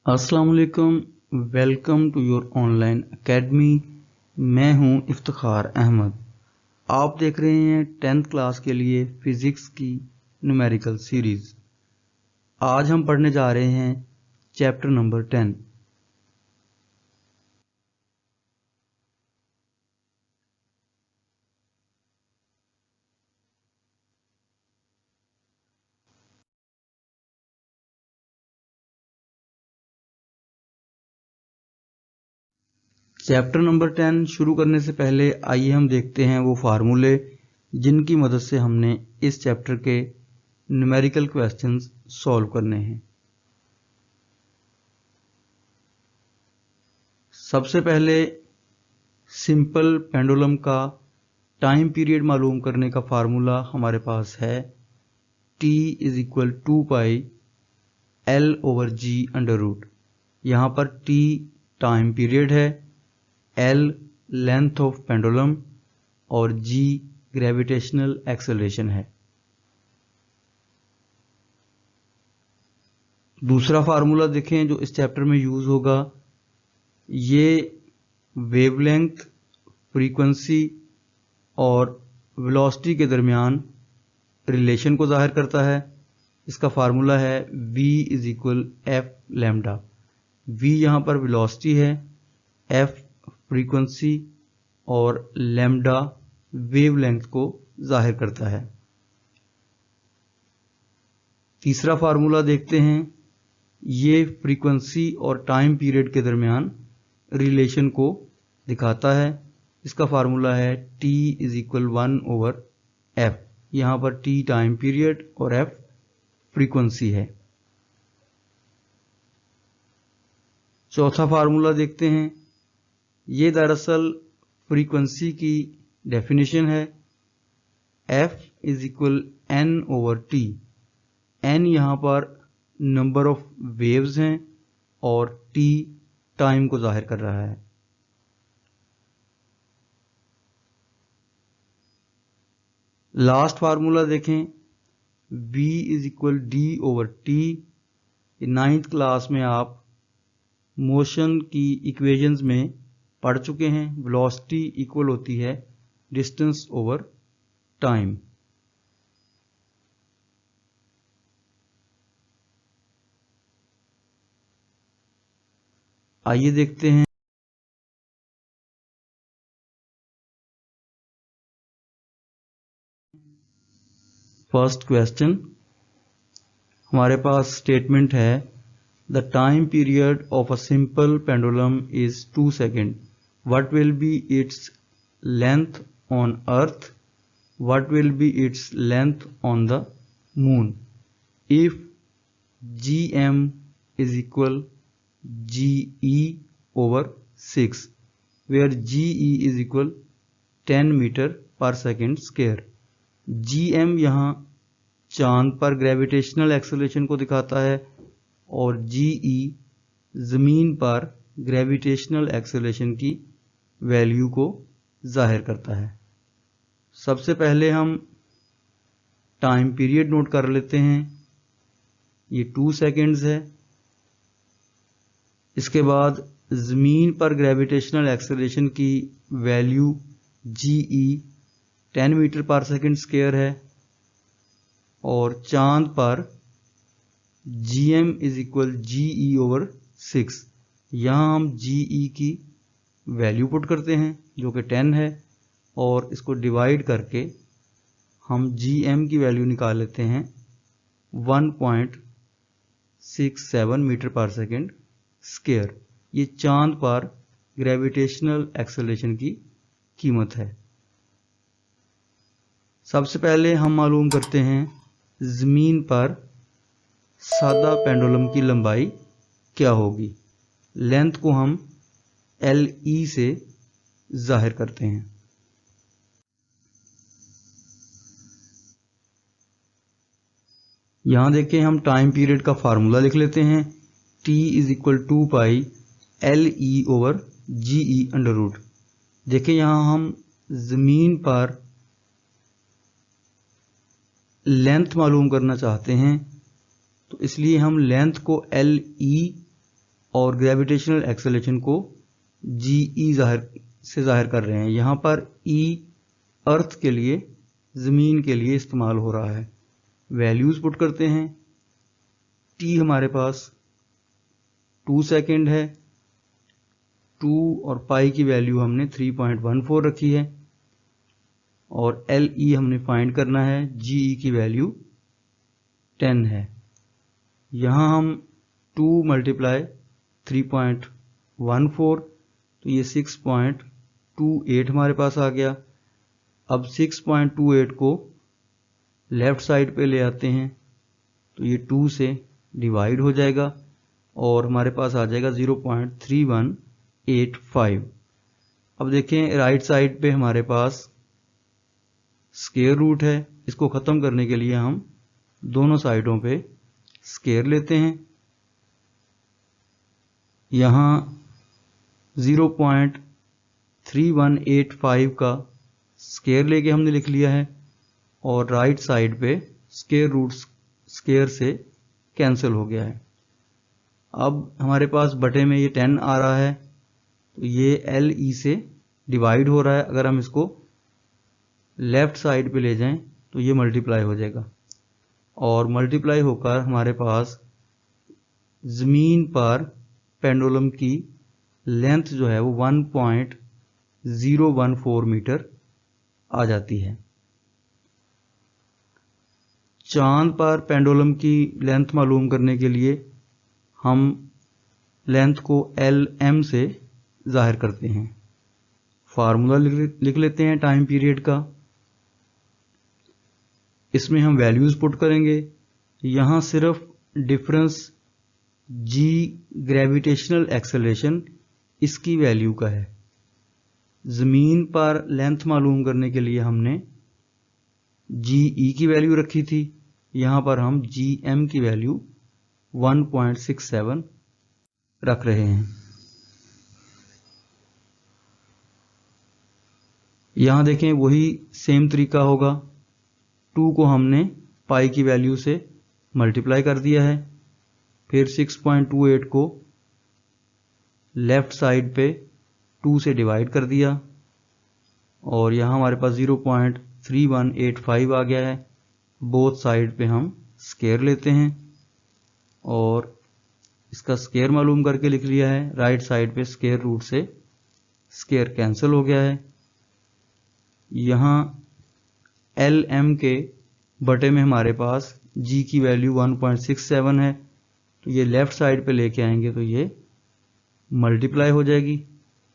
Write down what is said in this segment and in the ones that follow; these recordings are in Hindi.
अस्सलाम वालेकुम, welcome to your online academy. मैं हूं इफ्तिखार अहमद। आप देख रहे हैं 10th क्लास के लिए फिज़िक्स की न्यूमेरिकल सीरीज़। आज हम पढ़ने जा रहे हैं चैप्टर नंबर 10। चैप्टर नंबर 10 शुरू करने से पहले आइए हम देखते हैं वो फार्मूले जिनकी मदद से हमने इस चैप्टर के न्यूमेरिकल क्वेश्चंस सॉल्व करने हैं। सबसे पहले सिंपल पेंडुलम का टाइम पीरियड मालूम करने का फार्मूला हमारे पास है T is equal 2 pi L/G under root. यहाँ पर T टाइम पीरियड है, L लेंथ ऑफ पेंडुलम और G ग्रेविटेशनल एक्सेलरेशन है। दूसरा फार्मूला देखें जो इस चैप्टर में यूज होगा, ये वेवलेंथ, फ्रीक्वेंसी और वेलोसिटी के दरमियान रिलेशन को जाहिर करता है। इसका फार्मूला है V is equal F lambda. V यहाँ पर वेलोसिटी है, F फ्रीक्वेंसी और लैम्डा वेवलेंथ को जाहिर करता है। तीसरा फार्मूला देखते हैं, ये फ्रीक्वेंसी और टाइम पीरियड के दरमियान रिलेशन को दिखाता है। इसका फार्मूला है T इज इक्वल 1/F। यहाँ पर T टाइम पीरियड और F फ्रीक्वेंसी है। चौथा फार्मूला देखते हैं, ये दरअसल फ्रीक्वेंसी की डेफिनेशन है। F is equal N/T। N यहाँ पर नंबर ऑफ वेव्स हैं और T टाइम को जाहिर कर रहा है। लास्ट फार्मूला देखें, V is equal D/T। 9th class में आप मोशन की इक्वेशंस में पढ़ चुके हैं। वेलोसिटी इक्वल होती है डिस्टेंस ओवर टाइम। आइए देखते हैं फर्स्ट क्वेश्चन। हमारे पास स्टेटमेंट है, the time period of a simple pendulum is 2 second. What will be its length on earth? What will be its length on the moon? If Gm is equal Ge/6, where Ge is equal 10 metre per second square. Gm यहाँ चांद पर ग्रेविटेशनल एक्सेलरेशन को दिखाता है और Ge जमीन पर ग्रेविटेशनल एक्सेलरेशन की वैल्यू को जाहिर करता है। सबसे पहले हम टाइम पीरियड नोट कर लेते हैं, ये 2 सेकेंड्स है। इसके बाद जमीन पर ग्रेविटेशनल एक्सेलरेशन की value Ge 10 metre per second square है और चांद पर Gm इज इक्वल Ge/6। यहाँ हम Ge की वैल्यू पुट करते हैं जो कि 10 है और इसको डिवाइड करके हम Gm की वैल्यू निकाल लेते हैं 1.67 मीटर पर सेकेंड स्क्वायर। ये चांद पर ग्रेविटेशनल एक्सेलरेशन की कीमत है। सबसे पहले हम मालूम करते हैं जमीन पर सादा पेंडुलम की लंबाई क्या होगी। लेंथ को हम Le से जाहिर करते हैं। यहां देखें, हम टाइम पीरियड का फार्मूला लिख लेते हैं। T is equal 2 pi L/Ge under root. देखें, यहां हम जमीन पर लेंथ मालूम करना चाहते हैं, तो इसलिए हम लेंथ को Le और ग्रेविटेशनल एक्सेलरेशन को जी से जाहिर कर रहे हैं। यहाँ पर ई अर्थ के लिए, ज़मीन के लिए इस्तेमाल हो रहा है। वैल्यूज़ पुट करते हैं। टी हमारे पास 2 सेकेंड है, 2 और पाई की वैल्यू हमने 3.14 रखी है, और एल ई हमने फाइंड करना है, जी ई की वैल्यू 10 है। यहाँ हम 2 मल्टीप्लाई 3.14, तो ये 6.28 हमारे पास आ गया। अब 6.28 को लेफ्ट साइड पे ले आते हैं, तो ये 2 से डिवाइड हो जाएगा और हमारे पास आ जाएगा 0.3185। अब देखें राइट साइड पे हमारे पास स्क्वायर रूट है। इसको ख़त्म करने के लिए हम दोनों साइडों पे स्क्वायर लेते हैं। यहाँ 0.3185 का स्क्वायर लेके हमने लिख लिया है, और राइट साइड पे स्क्वायर रूट स्क्वायर से कैंसिल हो गया है। अब हमारे पास बटे में ये 10 आ रहा है, तो ये एल ई से डिवाइड हो रहा है। अगर हम इसको लेफ्ट साइड पे ले जाएं तो ये मल्टीप्लाई हो जाएगा, और मल्टीप्लाई होकर हमारे पास ज़मीन पर पेंडुलम की लेंथ जो है वो 1.014 मीटर आ जाती है। चांद पर पेंडुलम की लेंथ मालूम करने के लिए हम लेंथ को एल एम से जाहिर करते हैं। फार्मूला लिख लेते हैं टाइम पीरियड का। इसमें हम वैल्यूज़ पुट करेंगे। यहाँ सिर्फ डिफरेंस जी ग्रेविटेशनल एक्सेलरेशन इसकी वैल्यू का है। ज़मीन पर लेंथ मालूम करने के लिए हमने जी ई की वैल्यू रखी थी, यहाँ पर हम जी एम की वैल्यू 1.67 रख रहे हैं। यहाँ देखें वही सेम तरीका होगा। 2 को हमने पाई की वैल्यू से मल्टीप्लाई कर दिया है, फिर 6.28 को लेफ्ट साइड पे 2 से डिवाइड कर दिया, और यहाँ हमारे पास 0.3185 आ गया है। बोथ साइड पे हम स्क्वायर लेते हैं और इसका स्क्वायर मालूम करके लिख लिया है। राइट साइड पे स्क्वायर रूट से स्क्वायर कैंसिल हो गया है। यहाँ एल एम के बटे में हमारे पास जी की वैल्यू 1.67 है, तो ये लेफ्ट साइड पे लेके आएंगे तो ये मल्टीप्लाई हो जाएगी,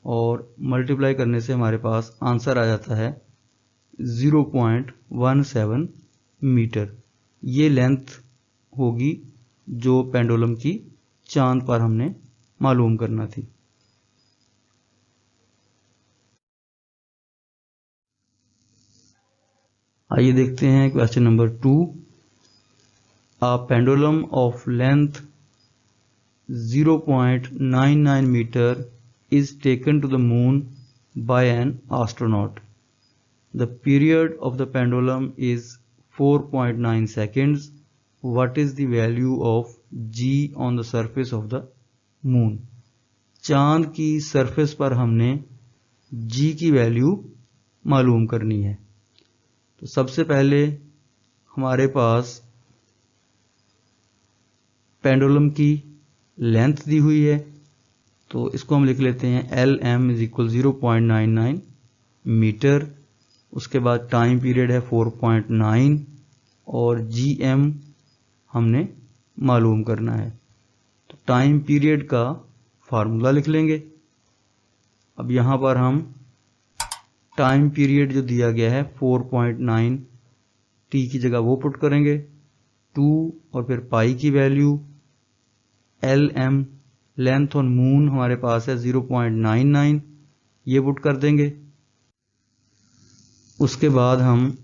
और मल्टीप्लाई करने से हमारे पास आंसर आ जाता है 0.17 मीटर। ये लेंथ होगी जो पेंडुलम की चांद पर हमने मालूम करना थी। आइए देखते हैं question number 2। A pendulum of length 0.99 meter is taken to the moon by an astronaut. The period of the pendulum is 4.9 seconds. What is the value of G on the surface of the moon? चांद की सरफेस पर हमने G की वैल्यू मालूम करनी है। तो सबसे पहले हमारे पास पेंडुलम की लेंथ दी हुई है, तो इसको हम लिख लेते हैं L M is equal 0.99 metre. उसके बाद टाइम पीरियड है 4.9 और जी एम हमने मालूम करना है। तो टाइम पीरियड का फार्मूला लिख लेंगे। अब यहाँ पर हम टाइम पीरियड जो दिया गया है 4.9 टी की जगह वो पुट करेंगे, 2 और फिर पाई की value, L M length on moon हमारे पास है 0.99, ये पुट कर देंगे। उसके बाद हम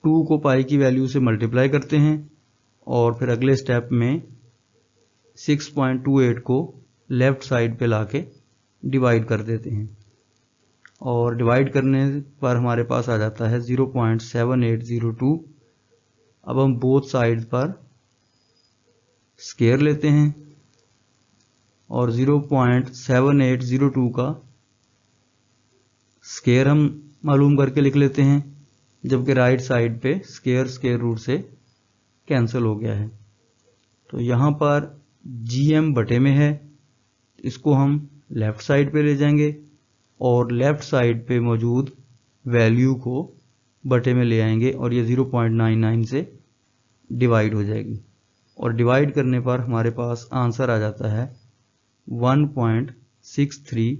2 को पाई की वैल्यू से मल्टीप्लाई करते हैं और फिर अगले स्टेप में 6.28 को लेफ्ट साइड पे लाके डिवाइड कर देते हैं, और डिवाइड करने पर हमारे पास आ जाता है 0.7802। अब हम बोथ साइड पर स्क्वायर लेते हैं और 0.7802 का स्क्वायर हम मालूम करके लिख लेते हैं, जबकि राइट साइड पे स्क्वायर रूट से कैंसिल हो गया है। तो यहाँ पर GM बटे में है, इसको हम लेफ्ट साइड पे ले जाएंगे और लेफ्ट साइड पे मौजूद वैल्यू को बटे में ले आएंगे और ये 0.99 से डिवाइड हो जाएगी और डिवाइड करने पर हमारे पास आंसर आ जाता है 1.63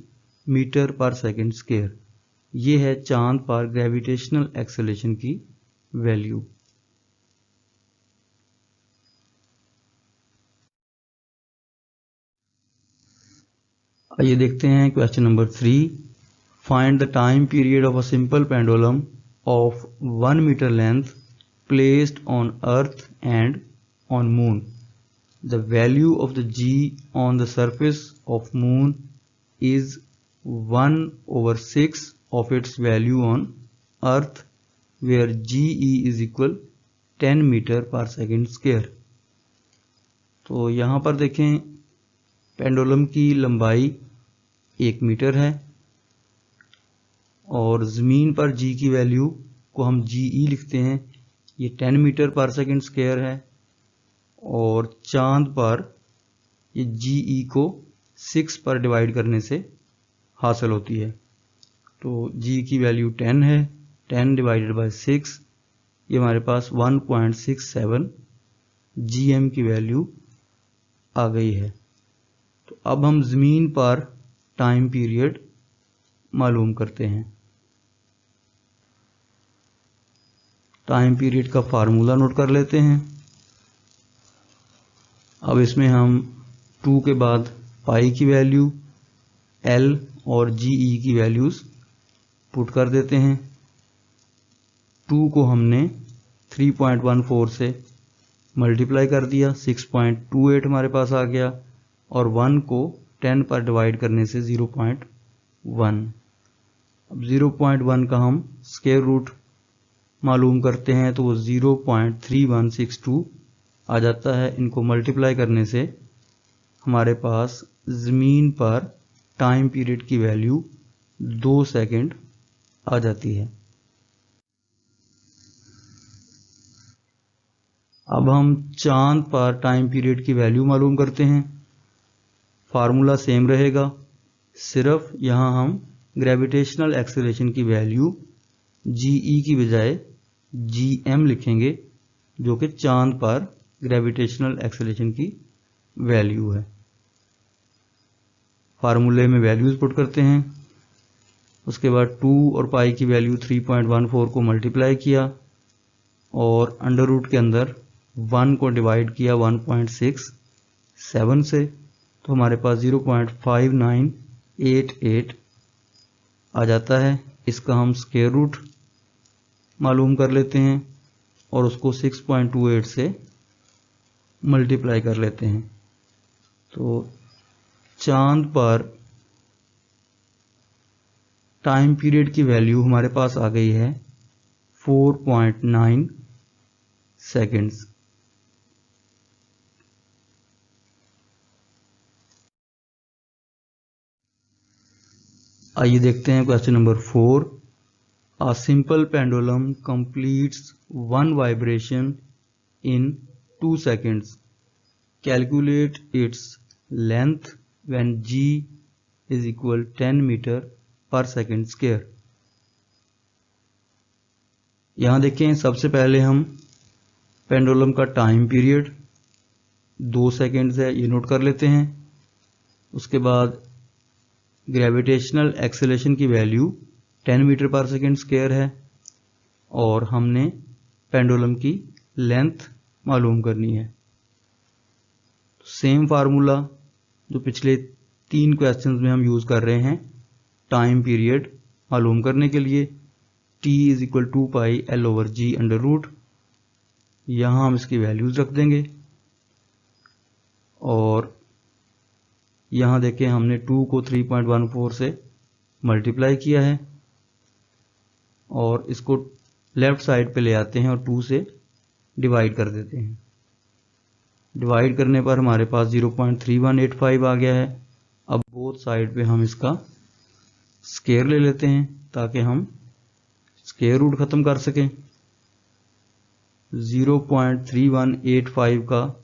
मीटर पर सेकंड स्क्वायर। ये है चांद पर ग्रेविटेशनल एक्सेलरेशन की वैल्यू। आइए देखते हैं question number 3। Find the time period of a simple pendulum of 1 metre length placed on earth and on moon. The value of the G on the surface of moon is 1/6 of its value on earth, where GE is equal 10 metre per second square. तो यहाँ पर देखें पेंडुलम की लंबाई 1 मीटर है और ज़मीन पर G की वैल्यू को हम GE लिखते हैं, ये 10 मीटर पर सेकेंड स्क्वायर है और चांद पर ये GE को 6 पर डिवाइड करने से हासिल होती है। तो G की वैल्यू 10 है, 10 डिवाइडेड बाय 6, ये हमारे पास 1.67 GM की वैल्यू आ गई है। तो अब हम ज़मीन पर टाइम पीरियड मालूम करते हैं। टाइम पीरियड का फार्मूला नोट कर लेते हैं। अब इसमें हम 2 के बाद पाई की वैल्यू, L और GE की वैल्यूज़ पुट कर देते हैं। 2 को हमने 3.14 से मल्टीप्लाई कर दिया, 6.28 हमारे पास आ गया और 1 को 10 पर डिवाइड करने से 0.1। अब 0.1 का हम स्क्वायर रूट मालूम करते हैं तो वो 0.3162 आ जाता है। इनको मल्टीप्लाई करने से हमारे पास ज़मीन पर टाइम पीरियड की वैल्यू 2 सेकंड आ जाती है। अब हम चांद पर टाइम पीरियड की वैल्यू मालूम करते हैं। फार्मूला सेम रहेगा, सिर्फ यहाँ हम ग्रेविटेशनल एक्सेलरेशन की वैल्यू GE की बजाय GM लिखेंगे, जो कि चांद पर ग्रेविटेशनल एक्सेलरेशन की वैल्यू है। फार्मूले में वैल्यूज पुट करते हैं, उसके बाद 2 और पाई की वैल्यू 3.14 को मल्टीप्लाई किया और अंडर रूट के अंदर 1 को डिवाइड किया 1.67 से, तो हमारे पास 0.5988 आ जाता है। इसका हम स्क्वायर रूट मालूम कर लेते हैं और उसको 6.28 से मल्टीप्लाई कर लेते हैं। तो चांद पर टाइम पीरियड की वैल्यू हमारे पास आ गई है 4.9 सेकेंड्स। आइए देखते हैं question number 4। A simple pendulum completes one vibration in 2 seconds. Calculate its length when G is equal 10 metre per second square. यहाँ देखें, सबसे पहले हम पेंडुलम का टाइम पीरियड 2 सेकेंड्स है, ये नोट कर लेते हैं। उसके बाद ग्रेविटेशनल एक्सेलरेशन की value 10 metre per second square है और हमने पेंडुलम की लेंथ मालूम करनी है। सेम फार्मूला जो पिछले 3 क्वेश्चंस में हम यूज़ कर रहे हैं टाइम पीरियड मालूम करने के लिए, T is equal 2 pi L over G under root. यहाँ हम इसकी वैल्यूज रख देंगे और यहाँ देखें हमने 2 को 3.14 से मल्टीप्लाई किया है और इसको लेफ्ट साइड पे ले आते हैं और 2 से डिवाइड कर देते हैं। डिवाइड करने पर हमारे पास 0.3185 आ गया है। अब बोथ साइड पे हम इसका स्क्वायर ले लेते हैं ताकि हम स्क्वायर रूट ख़त्म कर सकें। 0.3185 का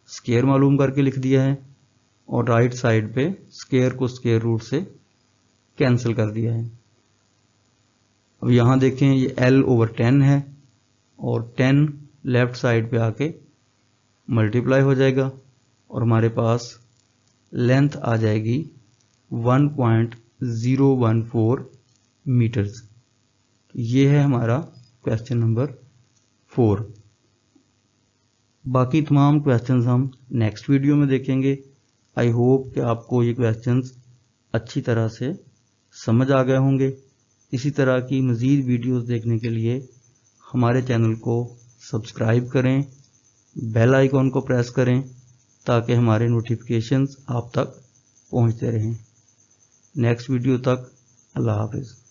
स्क्वायर मालूम करके लिख दिया है और राइट साइड पे स्क्वायर को स्क्वायर रूट से कैंसिल कर दिया है। अब यहाँ देखें ये L/10 है और 10 लेफ्ट साइड पे आके मल्टीप्लाई हो जाएगा और हमारे पास लेंथ आ जाएगी 1.014 मीटर्स। ये है हमारा क्वेश्चन नंबर 4। बाकी तमाम क्वेश्चंस हम नेक्स्ट वीडियो में देखेंगे। आई होप कि आपको ये क्वेश्चंस अच्छी तरह से समझ आ गए होंगे। इसी तरह की मज़ीद वीडियोस देखने के लिए हमारे चैनल को सब्सक्राइब करें, बेल आइकॉन को प्रेस करें ताकि हमारे नोटिफिकेशंस आप तक पहुंचते रहें। नेक्स्ट वीडियो तक अल्लाह हाफिज़।